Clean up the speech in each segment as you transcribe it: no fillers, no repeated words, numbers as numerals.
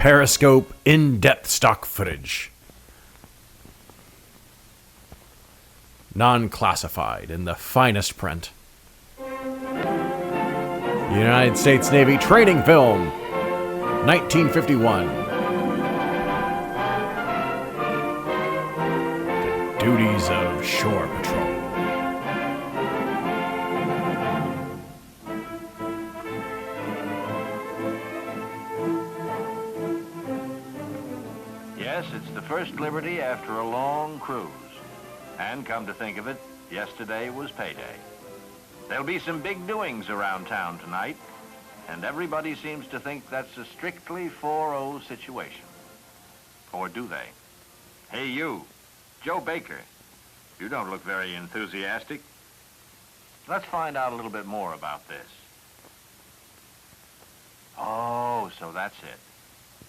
Periscope in-depth stock footage. Non-classified in the finest print. United States Navy training film, 1951. The duties of shore patrol. Yes, it's the first liberty after a long cruise. And come to think of it, yesterday was payday. There'll be some big doings around town tonight, and everybody seems to think that's a strictly 4-0 situation. Or do they? Hey, you, Joe Baker, you don't look very enthusiastic. Let's find out a little bit more about this. Oh, so that's it.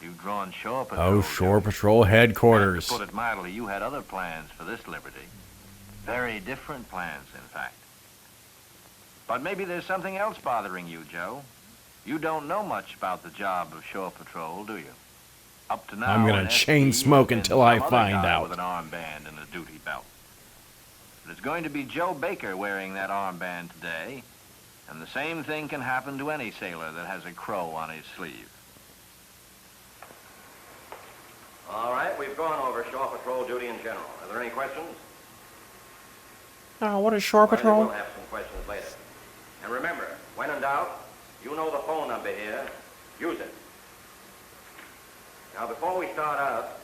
You've drawn Shore Patrol. Oh, Shore Patrol headquarters. To put it mildly, you had other plans for this liberty. Very different plans, in fact. But maybe there's something else bothering you, Joe. You don't know much about the job of Shore Patrol, do you? Up to now, I'm gonna chain smoke until I find out. With an armband and a duty belt. But it's going to be Joe Baker wearing that armband today, and the same thing can happen to any sailor that has a crow on his sleeve. All right, we've gone over Shore Patrol duty in general. Are there any questions? What is Shore Patrol? We'll have some questions later. And remember, when in doubt, you know the phone number here. Use it. Now, before we start out,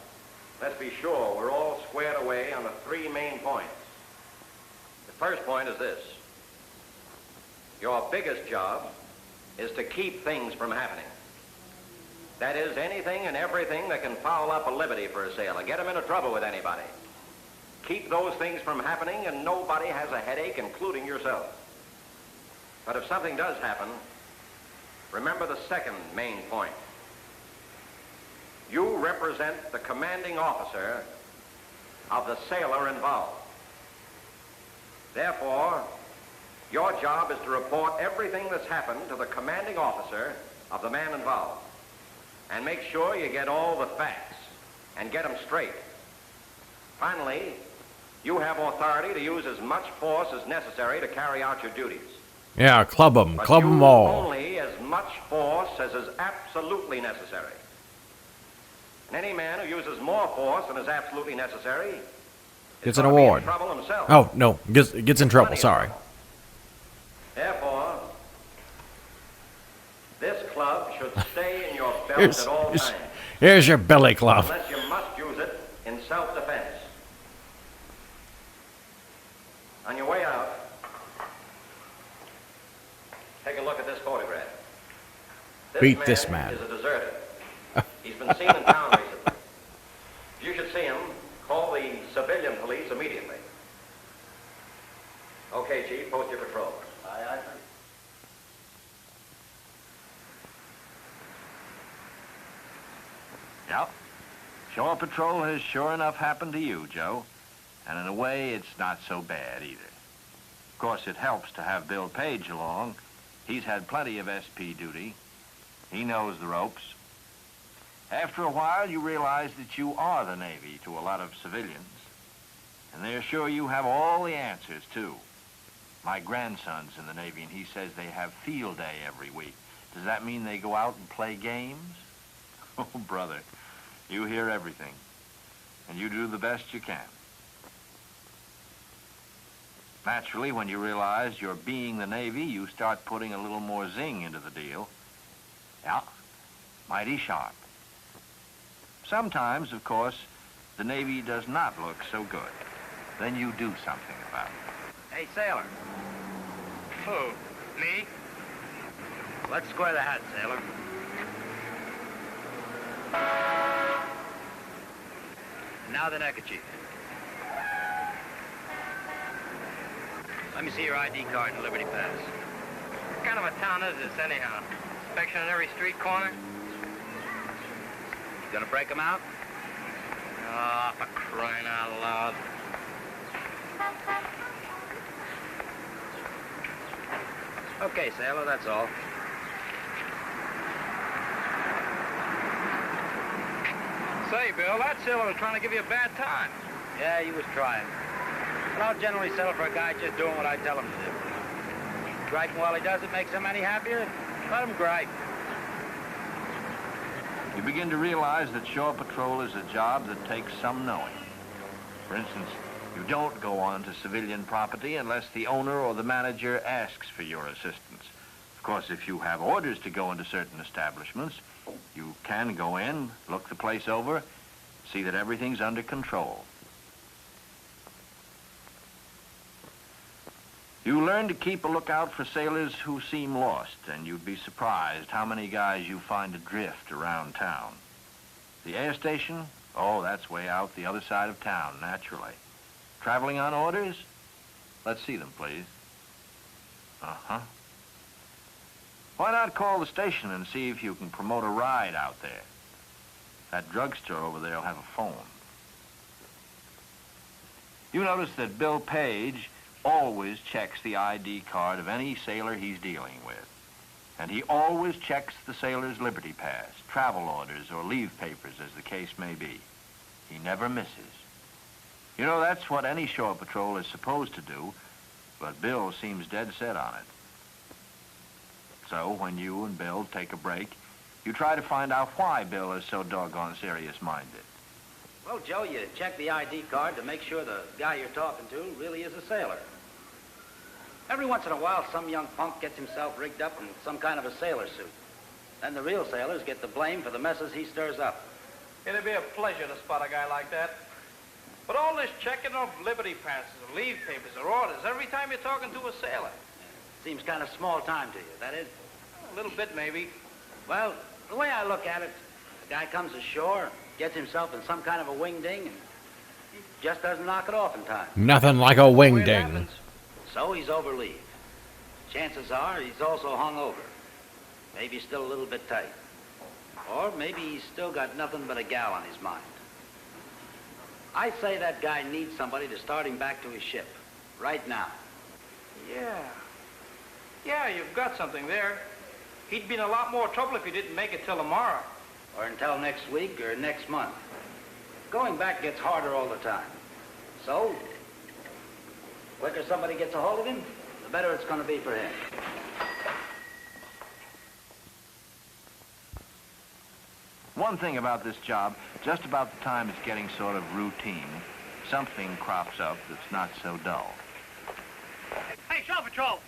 let's be sure we're all squared away on the 3 main points. The first point is this. Your biggest job is to keep things from happening. That is, anything and everything that can foul up a liberty for a sailor, get him into trouble with anybody. Keep those things from happening, and nobody has a headache, including yourself. But if something does happen, remember the second main point. You represent the commanding officer of the sailor involved. Therefore, your job is to report everything that's happened to the commanding officer of the man involved. And make sure you get all the facts and get them straight. Finally, you have authority to use as much force as necessary to carry out your duties. Yeah, club them all. Only as much force as is absolutely necessary. And any man who uses more force than is absolutely necessary gets an award. In trouble himself. Oh, no, gets in trouble, sorry. Therefore, this club should stay in your belt at all times. Here's your belly club. Unless you must use it in self-defense. On your way out, take a look at this photograph. Beat this man. Is a deserter. He's been seen in town recently. If you should see him, call the civilian police immediately. Okay, Chief, post your patrol. Aye, aye, sir. Yep. Shore Patrol has sure enough happened to you, Joe. And in a way, it's not so bad either. Of course, it helps to have Bill Page along. He's had plenty of SP duty. He knows the ropes. After a while, you realize that you are the Navy to a lot of civilians. And they're sure you have all the answers, too. My grandson's in the Navy, and he says they have field day every week. Does that mean they go out and play games? Oh, brother, you hear everything, and you do the best you can. Naturally, when you realize you're being the Navy, you start putting a little more zing into the deal. Yeah, mighty sharp. Sometimes, of course, the Navy does not look so good. Then you do something about it. Hey, sailor. Who? Me? Let's square the hat, sailor. Now the neckerchief. Let me see your ID card and Liberty Pass. What kind of a town is this, anyhow? Inspection on every street corner? You gonna break them out? Ah, for crying out loud. Okay, sailor, that's all. Say, Bill, that sailor was trying to give you a bad time. Yeah, he was trying. But I'll generally settle for a guy just doing what I tell him to do. Griping while he does it makes him any happier. Let him gripe. You begin to realize that shore patrol is a job that takes some knowing. For instance, you don't go on to civilian property unless the owner or the manager asks for your assistance. Of course, if you have orders to go into certain establishments, you can go in, look the place over, see that everything's under control. You learn to keep a lookout for sailors who seem lost, and you'd be surprised how many guys you find adrift around town. The air station? Oh, that's way out the other side of town, naturally. Traveling on orders? Let's see them, please. Uh-huh. Why not call the station and see if you can promote a ride out there? That drugstore over there will have a phone. You notice that Bill Page always checks the ID card of any sailor he's dealing with. And he always checks the sailor's liberty pass, travel orders, or leave papers, as the case may be. He never misses. You know, that's what any shore patrol is supposed to do, but Bill seems dead set on it. So, when you and Bill take a break, you try to find out why Bill is so doggone serious-minded. Well, Joe, you check the ID card to make sure the guy you're talking to really is a sailor. Every once in a while, some young punk gets himself rigged up in some kind of a sailor suit. Then the real sailors get the blame for the messes he stirs up. It'd be a pleasure to spot a guy like that. But all this checking of liberty passes, or leave papers, or orders, every time you're talking to a sailor. Seems kind of small time to you, that is? A little bit, maybe. Well, the way I look at it, the guy comes ashore, gets himself in some kind of a wing-ding, and he just doesn't knock it off in time. Nothing like a wing ding. Happens. So he's over leave. Chances are he's also hung over. Maybe still a little bit tight. Or maybe he's still got nothing but a gal on his mind. I say that guy needs somebody to start him back to his ship. Right now. Yeah. Yeah, you've got something there. He'd be in a lot more trouble if he didn't make it till tomorrow. Or until next week or next month. Going back gets harder all the time. So, the quicker somebody gets a hold of him, the better it's going to be for him. One thing about this job, just about the time it's getting sort of routine, something crops up that's not so dull. Hey, Shore Patrol!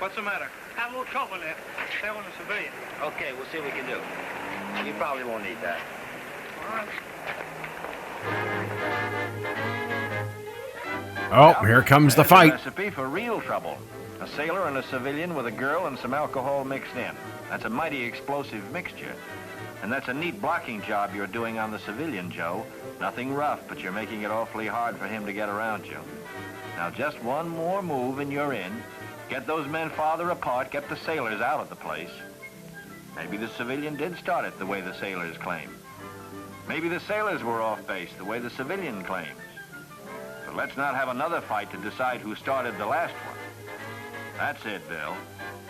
What's the matter? Have a little trouble in there. Sailing a civilian. Okay, we'll see what we can do. You probably won't need that. Oh, here comes the There's a fight. recipe for real trouble. A sailor and a civilian with a girl and some alcohol mixed in. That's a mighty explosive mixture. And that's a neat blocking job you're doing on the civilian, Joe. Nothing rough, but you're making it awfully hard for him to get around you. Now, just one more move and you're in. Get those men farther apart, get the sailors out of the place. Maybe the civilian did start it the way the sailors claim. Maybe the sailors were off base the way the civilian claims. But let's not have another fight to decide who started the last one. That's it, Bill.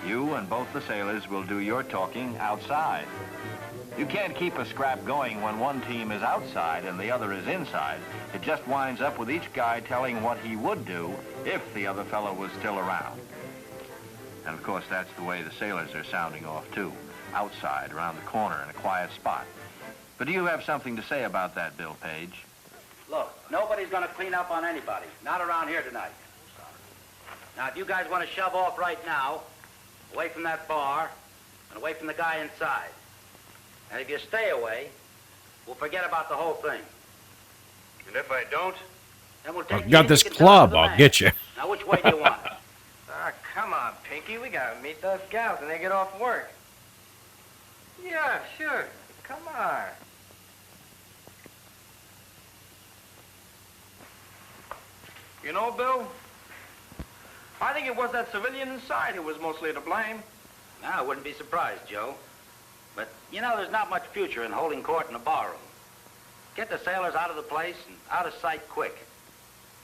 You and both the sailors will do your talking outside. You can't keep a scrap going when one team is outside and the other is inside. It just winds up with each guy telling what he would do if the other fellow was still around. And of course, that's the way the sailors are sounding off, too. Outside, around the corner, in a quiet spot. But do you have something to say about that, Bill Page? Look, nobody's going to clean up on anybody. Not around here tonight. Now, if you guys want to shove off right now, away from that bar, and away from the guy inside. And if you stay away, we'll forget about the whole thing. And if I don't? Then we'll take I've got this club. I'll get you. Now, which way do you want? Ah, come on, Pinky. We gotta meet those gals when they get off work. Yeah, sure. Come on. You know, Bill, I think it was that civilian inside who was mostly to blame. Now, I wouldn't be surprised, Joe. But, you know, there's not much future in holding court in a barroom. Get the sailors out of the place and out of sight quick.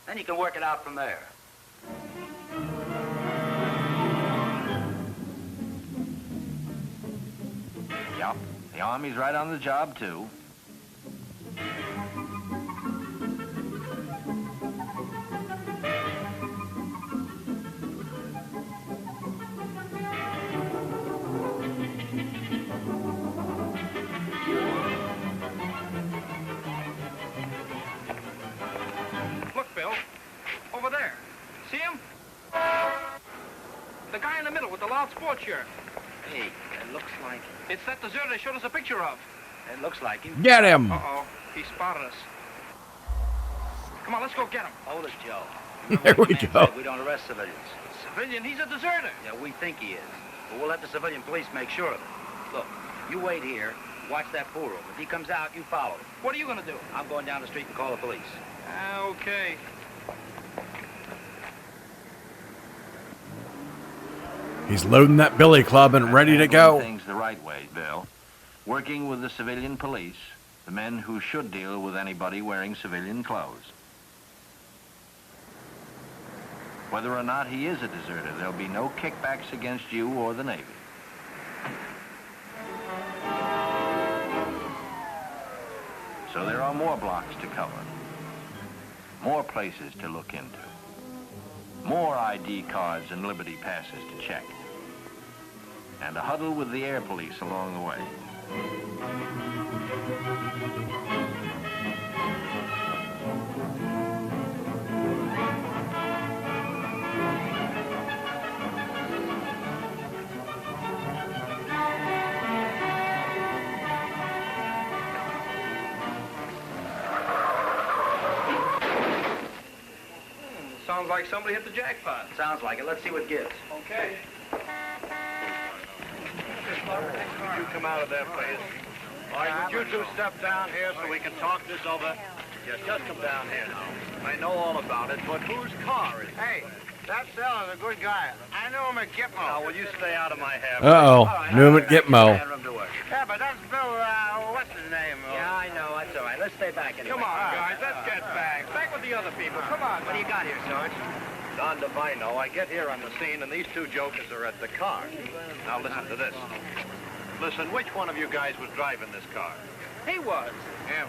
Then you can work it out from there. Yep, the Army's right on the job, too. sports shirt. Hey, it looks like It's that deserter they showed us a picture of. it looks like him. Get him! Uh-oh. He spotted us. Come on, let's go get him. Hold it, Joe. There we The man go. said we don't arrest civilians. Civilian, he's a deserter. Yeah, we think he is. But we'll let the civilian police make sure of it. Look, you wait here, watch that pool room. If he comes out, you follow him. What are you going to do? I'm going down the street and call the police. Okay. He's loading that billy club and ready to Handling go. things the right way, Bill. Working with the civilian police, the men who should deal with anybody wearing civilian clothes. Whether or not he is a deserter, there'll be no kickbacks against you or the Navy. So there are more blocks to cover, more places to look into, more ID cards and Liberty passes to check, and a huddle with the air police along the way. Sounds like somebody hit the jackpot. Sounds like it. Let's see what gives. Okay. Would you come out of there, please? All right, would you two step down here so we can talk this over? Yes, just come down here now. I know all about it, but whose car is it? Hey, that seller's a good guy. I know him at Gitmo. Now, will you stay out of my hair? Uh-oh. Knew him at Gitmo. Yeah, but that's Bill, what's his name? Yeah, I know. That's all right. Let's stay back anyway. Come on, guys. Let's get back. Back with the other people. Come on. What do you got here, Sarge? Don Devino, I get here on the scene, and these two jokers are at the car. Now, listen to this. Listen, which one of you guys was driving this car? He was. Him.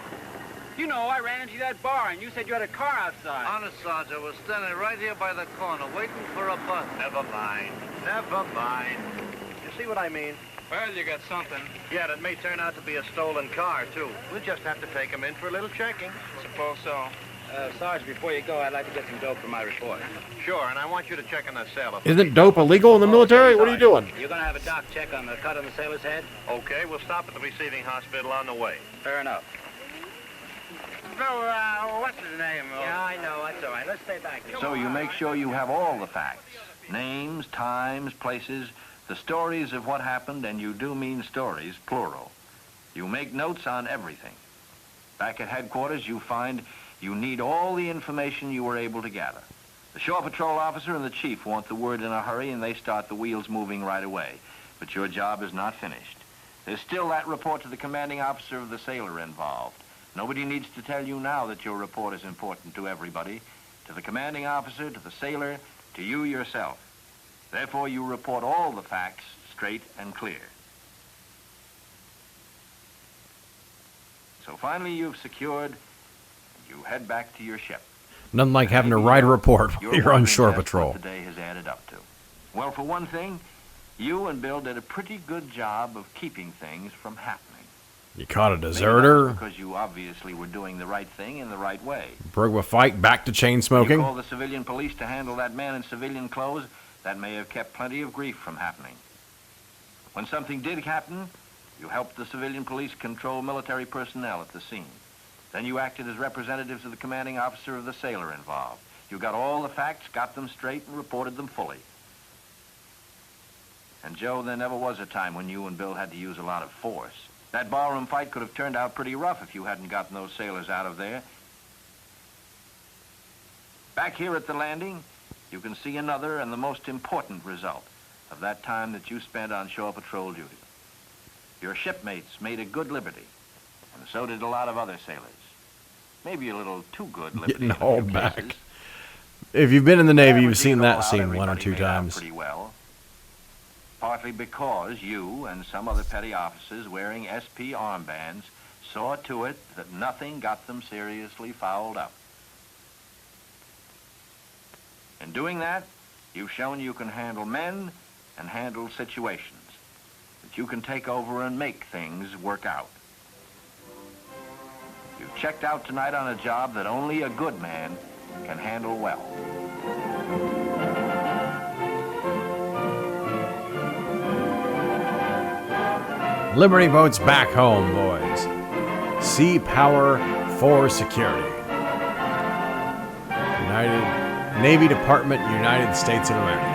You know, I ran into that bar, and you said you had a car outside. Honest, Sarge, I was standing right here by the corner waiting for a bus. Never mind. Never mind. You see what I mean? Well, you got something. Yeah, it may turn out to be a stolen car, too. We'll just have to take him in for a little checking. Suppose so. Sarge, before you go, I'd like to get some dope for my report. Sure, and I want you to check on that sailor. Isn't dope illegal in the military? What are you doing? You're going to have a doc check on the cut on the sailor's head? Okay, we'll stop at the receiving hospital on the way. Fair enough. Bill, what's his name? Yeah, I know. That's all right. Let's stay back. So you make sure you have all the facts. Names, times, places, the stories of what happened, and you do mean stories, plural. You make notes on everything. Back at headquarters, you find you need all the information you were able to gather. The shore patrol officer and the chief want the word in a hurry, and they start the wheels moving right away. But your job is not finished. There's still that report to the commanding officer of the sailor involved. Nobody needs to tell you now that your report is important to everybody, to the commanding officer, to the sailor, to you yourself. Therefore, you report all the facts straight and clear. So finally, you've secured, you head back to your ship. Nothing like having to write a report while you're on wondering shore just patrol. what the day has added up to. Well, for one thing, you and Bill did a pretty good job of keeping things from happening. You caught a Maybe not deserter, because you obviously were doing the right thing in the right way. broke a fight, back to chain You smoking. called the civilian police to handle that man in civilian clothes. That may have kept plenty of grief from happening. When something did happen, you helped the civilian police control military personnel at the scene. Then you acted as representatives of the commanding officer of the sailor involved. You got all the facts, got them straight, and reported them fully. And, Joe, there never was a time when you and Bill had to use a lot of force. That ballroom fight could have turned out pretty rough if you hadn't gotten those sailors out of there. Back here at the landing, you can see another and the most important result of that time that you spent on shore patrol duty. Your shipmates made a good liberty, and so did a lot of other sailors. Maybe a little too good liberty. Getting in a few hauled back. cases. If you've been in the Navy, you've Average seen eagle that out, scene one or everybody two made out times. Pretty well. Partly because you and some other petty officers wearing SP armbands saw to it that nothing got them seriously fouled up. In doing that, you've shown you can handle men and handle situations, that you can take over and make things work out. You've checked out tonight on a job that only a good man can handle well. Liberty boats back home, boys. Sea power for security. United Navy Department, United States of America.